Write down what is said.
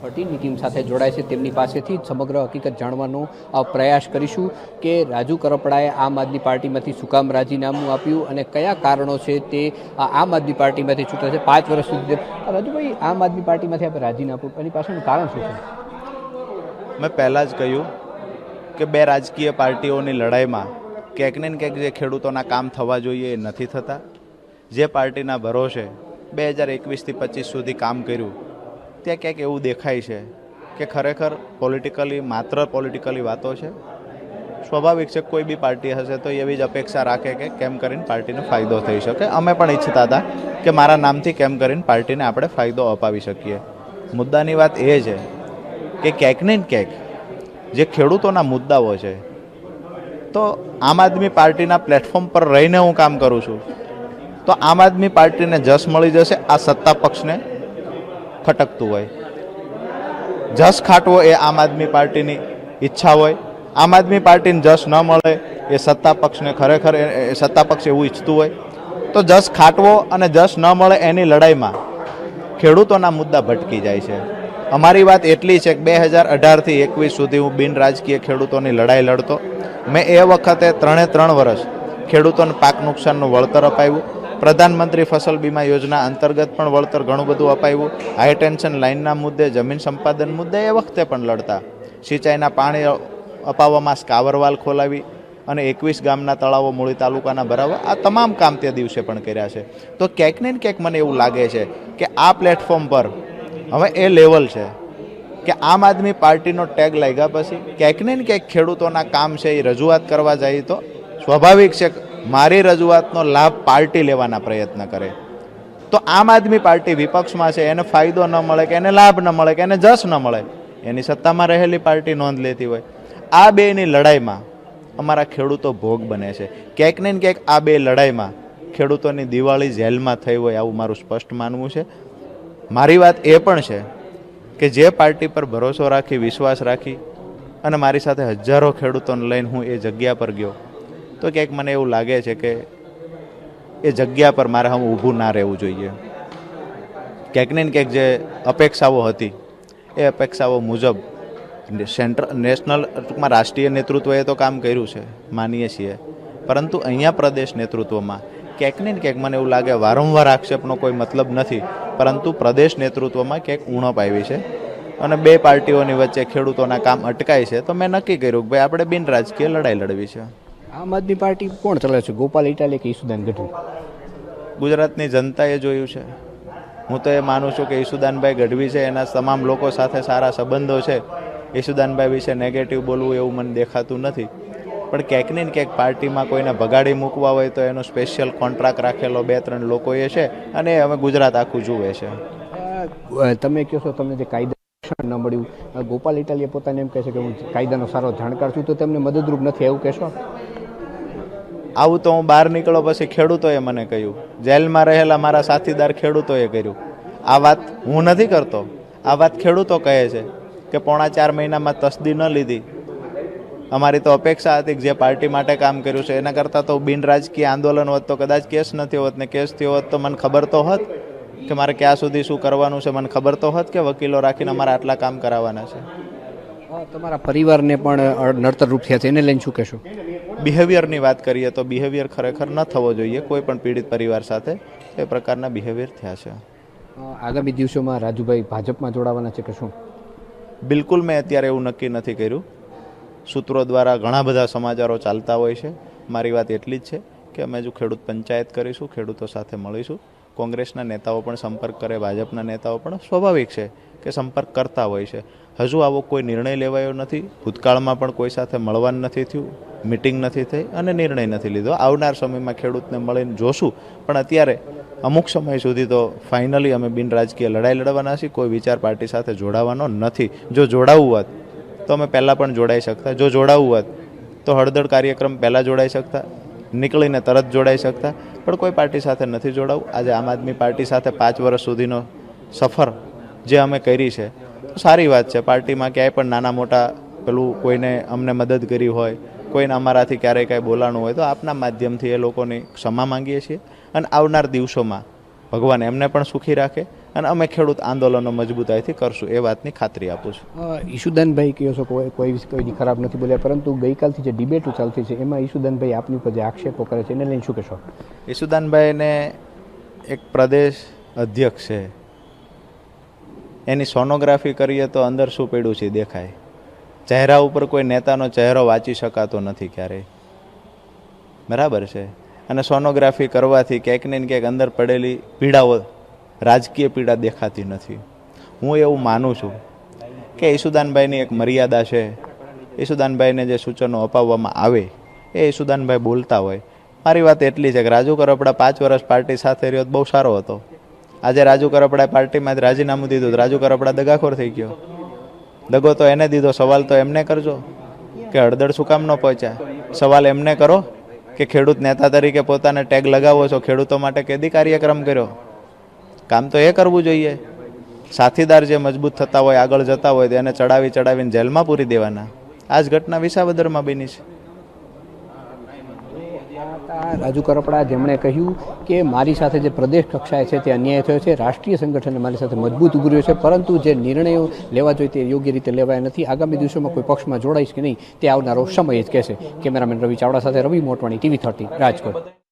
ટીમની ટીમ સાથે જોડાય છે તેમની પાસેથી સમગ્ર હકીકત જાણવાનો પ્રયાસ કરીશું કે રાજુ કરપડાએ આમ આદમી પાર્ટીમાંથી શું કામ રાજીનામું આપ્યું અને કયા કારણો છે તે આમ આદમી પાર્ટીમાંથી છૂટા છે 5 વર્ષ સુધી. રાજુભાઈ, આમ આદમી પાર્ટીમાંથી આપણે રાજીનામું એની પાછળનું કારણ શું છે? મેં પહેલાં જ કહ્યું કે બે રાજકીય પાર્ટીઓની લડાઈમાં ક્યાંક ને ક્યાંક જે ખેડૂતોના કામ થવા જોઈએ એ નથી થતા. જે પાર્ટીના ભરોસે 2021થી 25 સુધી કામ કર્યું ત્યાં ક્યાંક એવું દેખાય છે કે ખરેખર માત્ર પોલિટિકલી વાતો છે. સ્વાભાવિક છે, કોઈ બી પાર્ટી હશે તો એવી જ અપેક્ષા રાખે કે કેમ કરીને પાર્ટીને ફાયદો થઈ શકે. અમે પણ ઈચ્છતા હતા કે મારા નામથી કેમ કરીને પાર્ટીને આપણે ફાયદો અપાવી શકીએ. મુદ્દાની વાત એ છે કે ક્યાંક ને ક્યાંક જે ખેડૂતોના મુદ્દાઓ છે તો આમ આદમી પાર્ટીના પ્લેટફોર્મ પર રહીને હું કામ કરું છું તો આમ આદમી પાર્ટીને જશ મળી જશે. આ સત્તા પક્ષને ખટકતું હોય, જશ ખાટવો એ આમ આદમી પાર્ટીની ઈચ્છા હોય. આમ આદમી પાર્ટીને જશ ન મળે એ સત્તા પક્ષને ખરેખર સત્તા પક્ષ એવું ઈચ્છતું હોય તો જશ ખાટવો અને જશ ન મળે એની લડાઈમાં ખેડૂતોના મુદ્દા ભટકી જાય છે. અમારી વાત એટલી છે કે 2018થી 21 સુધી હું બિન રાજકીય ખેડૂતોની લડાઈ લડતો. મેં એ વખતે 3 વર્ષ ખેડૂતોને પાક નુકસાનનું વળતર અપાવ્યું. પ્રધાનમંત્રી ફસલ બીમા યોજના અંતર્ગત પણ વળતર ઘણું બધું અપાવ્યું. હાઈ ટેન્શન લાઇનના મુદ્દે, જમીન સંપાદન મુદ્દે એ વખતે પણ લડતા. સિંચાઈના પાણી અપાવવામાં સ્કાવરવાલ ખોલાવી અને 21 ગામના તળાવો મૂળી તાલુકાના ભરાવા, આ તમામ કામ તે દિવસે પણ કર્યા છે. તો ક્યાંક ને ક્યાંક મને એવું લાગે છે કે આ પ્લેટફોર્મ પર હવે એ લેવલ છે કે આમ આદમી પાર્ટીનો ટેગ લાગ્યા પછી ક્યાંક ને ક્યાંક ખેડૂતોના કામ છે એ રજૂઆત કરવા જાય તો સ્વાભાવિક છે મારી રજૂઆતનો લાભ પાર્ટી લેવાના પ્રયત્ન કરે. તો આમ આદમી પાર્ટી વિપક્ષમાં છે, એને ફાયદો ન મળે કે એને લાભ ન મળે કે એને જશ ન મળે, એની સત્તામાં રહેલી પાર્ટી નોંધ લેતી હોય. આ બેની લડાઈમાં અમારા ખેડૂતો ભોગ બને છે. ક્યાંક ને ક્યાંક આ બે લડાઈમાં ખેડૂતોની દિવાળી જેલમાં થઈ હોય આવું મારું સ્પષ્ટ માનવું છે. મારી વાત એ પણ છે કે જે પાર્ટી પર ભરોસો રાખી, વિશ્વાસ રાખી અને મારી સાથે હજારો ખેડૂતોને લઈને હું એ જગ્યા પર ગયો તો ક્યાંક મને એવું લાગે છે કે એ જગ્યા પર મારે હું ઊભું ના રહેવું જોઈએ. ક્યાંક ને ક્યાંક જે અપેક્ષાઓ હતી એ અપેક્ષાઓ મુજબ નેશનલ ટૂંકમાં રાષ્ટ્રીય નેતૃત્વએ તો કામ કર્યું છે, માનીએ છીએ, પરંતુ અહીંયા પ્રદેશ નેતૃત્વમાં ક્યાંક ને ક્યાંક મને એવું લાગે વારંવાર આક્ષેપનો કોઈ મતલબ નથી, પરંતુ પ્રદેશ નેતૃત્વમાં ક્યાંક ઉણપ આવી છે અને બે પાર્ટીઓની વચ્ચે ખેડૂતોના કામ અટકાય છે. તો મેં નક્કી કર્યું કે ભાઈ આપણે બિન રાજકીય લડાઈ લડવી છે. આમ આદમી પાર્ટી કોણ ચલાવે છે, ગોપાલ ઇટાલિયા કે ઈસુદાન ગઢવી? ગુજરાતની જનતાએ જોયું છે. હું તો એ માનું છું કે ઈસુદાનભાઈ ગઢવી છે, એના તમામ લોકો સાથે સારા સંબંધો છે. ઈસુદાનભાઈ વિશે નેગેટિવ બોલવું એવું મને દેખાતું નથી, પણ ક્યાંક ને ક્યાંક પાર્ટીમાં કોઈને ભગાડી મૂકવા હોય તો એનો સ્પેશિયલ કોન્ટ્રાક્ટ રાખેલો 2-3 લોકોએ છે અને એ હવે ગુજરાત આખું જુએ છે. તમે કહો છો તમને જે કાયદા ન મળ્યું, ગોપાલ ઇટાલિયા પોતાને એમ કહે છે કે હું કાયદાનો સારો જાણકાર છું, તો તેમને મદદરૂપ નથી એવું કહેશો? આવું તો હું બહાર નીકળ્યો પછી ખેડૂતોએ મને કહ્યું, જેલમાં રહેલા મારા સાથીદાર ખેડૂતોએ કર્યું. આ વાત હું નથી કરતો, આ વાત ખેડૂતો કહે છે કે 3.5 મહિનામાં તસ્દી ન લીધી. અમારી તો અપેક્ષા હતી કે જે પાર્ટી માટે કામ કર્યું છે એના કરતાં તો બિન રાજકીય આંદોલન હોત તો કદાચ કેસ નથી હોત, ને કેસ થયો હોત તો મને ખબર તો હોત કે મારે ક્યાં સુધી શું કરવાનું છે, મને ખબર તો હોત કે વકીલો રાખીને અમારે આટલા કામ કરાવવાના છે. તમારા પરિવારને પણ નડતરરૂપ થયા છે, એને લઈને શું કહેશો? બિહેવિયરની વાત કરીએ તો બિહેવિયર ખરેખર ન થવો જોઈએ કોઈ પણ પીડિત પરિવાર સાથે. એ પ્રકારના બિહેવિયર થયા છે. આગામી દિવસોમાં રાજુભાઈ ભાજપમાં જોડાવાના છે કે શું? બિલકુલ મેં અત્યારે એવું નક્કી નથી કર્યું. સૂત્રો દ્વારા ઘણા બધા સમાચારો ચાલતા હોય છે. મારી વાત એટલી જ છે કે અમે જો ખેડૂત પંચાયત કરીશું, ખેડૂતો સાથે મળીશું. કોંગ્રેસના નેતાઓ પણ સંપર્ક કરે, ભાજપના નેતાઓ પણ સ્વાભાવિક છે કે સંપર્ક કરતા હોય છે. હજુ આવો કોઈ નિર્ણય લેવાયો નથી. ભૂતકાળમાં પણ કોઈ સાથે મળવાનું નથી થયું, મિટિંગ નથી થઈ અને નિર્ણય નથી લીધો. આવનાર સમયમાં ખેડૂતને મળીને જોશું, પણ અત્યારે અમુક સમય સુધી તો ફાઇનલી અમે બિન રાજકીય લડાઈ લડવાના છીએ. કોઈ વિચાર પાર્ટી સાથે જોડાવાનો નથી. જો જોડાવવું હોત તો અમે પહેલાં પણ જોડાઈ શકતા. જો જોડાવવું હોત તો હળદર કાર્યક્રમ પહેલાં જોડાઈ શકતા, નીકળીને તરત જોડાઈ શકતા, પણ કોઈ પાર્ટી સાથે નથી જોડાવું. આજે આમ આદમી પાર્ટી સાથે 5 વર્ષ સુધીનો સફર જે અમે કરી છે તો સારી વાત છે. પાર્ટીમાં ક્યાંય પણ નાના મોટા પેલું કોઈને અમને મદદ કરી હોય, કોઈને અમારાથી ક્યારેય કાંઈ બોલાણું હોય તો આપના માધ્યમથી એ લોકોની ક્ષમા માંગીએ છીએ અને આવનાર દિવસોમાં ભગવાન એમને પણ સુખી રાખે અને અમે ખેડૂત આંદોલનો મજબૂતાઈથી કરશું એ વાતની ખાતરી આપું છું. ઈશુદાનભાઈ કહો છો કોઈ ખરાબ નથી બોલ્યા, પરંતુ ગઈકાલથી જે ડિબેટો ચાલતી છે એમાં ઈશુદાનભાઈ આપની ઉપર જે આક્ષેપો કરે છે એને લઈને શું કહેશો? ઈશુદાનભાઈને એક પ્રદેશ અધ્યક્ષ છે, એની સોનોગ્રાફી કરીએ તો અંદર શું પડ્યું છે દેખાય. ચહેરા ઉપર કોઈ નેતાનો ચહેરો વાંચી શકાતો નથી ક્યારેય, બરાબર છે. અને સોનોગ્રાફી કરવાથી ક્યાંક ને ક્યાંક અંદર પડેલી પીડાઓ, રાજકીય પીડા દેખાતી નથી. હું એવું માનું છું કે ઈશુદાનભાઈની એક મર્યાદા છે. ઈશુદાનભાઈને જે સૂચનો અપાવવામાં આવે એ ઈશુદાનભાઈ બોલતા હોય. મારી વાત એટલી છે કે રાજુ કરપડા 5 વર્ષ પાર્ટી સાથે રહ્યો બહુ સારો હતો. આજે રાજુ કરપડાએ પાર્ટીમાં રાજીનામું દીધું તો રાજુ કરપડા દગાખોર થઈ ગયો. દગો તો એને દીધો, સવાલ તો એમને કરજો કે હળદર શું કામ ન પહોંચ્યા. સવાલ એમને કરો કે ખેડૂત નેતા તરીકે પોતાને ટેગ લગાવો છો, ખેડૂતો માટે કેદી કાર્યક્રમ કર્યો? કામ તો એ કરવું જોઈએ. સાથીદાર જે મજબૂત થતા હોય, આગળ જતા હોય તો એને ચડાવીને જેલમાં પૂરી દેવાના. આ જ ઘટના વિસાવદરમાં બની છે. રાજુ કરપડા જેમણે કહ્યું કે મારી સાથે જે પ્રદેશ કક્ષાએ છે તે અન્યાય થયો છે, રાષ્ટ્રીય સંગઠને મારી સાથે મજબૂત ઉભું રહ્યું છે, પરંતુ જે નિર્ણયો લેવા જોઈએ તે યોગ્ય રીતે લેવાયા નથી. આગામી દિવસોમાં કોઈ પક્ષમાં જોડાઈશ કે નહીં તે આવનારો સમય જ કહેશે. કેમેરામેન રવિ ચાવડા સાથે રવિ મોટવાણી, TV 13, રાજકોટ.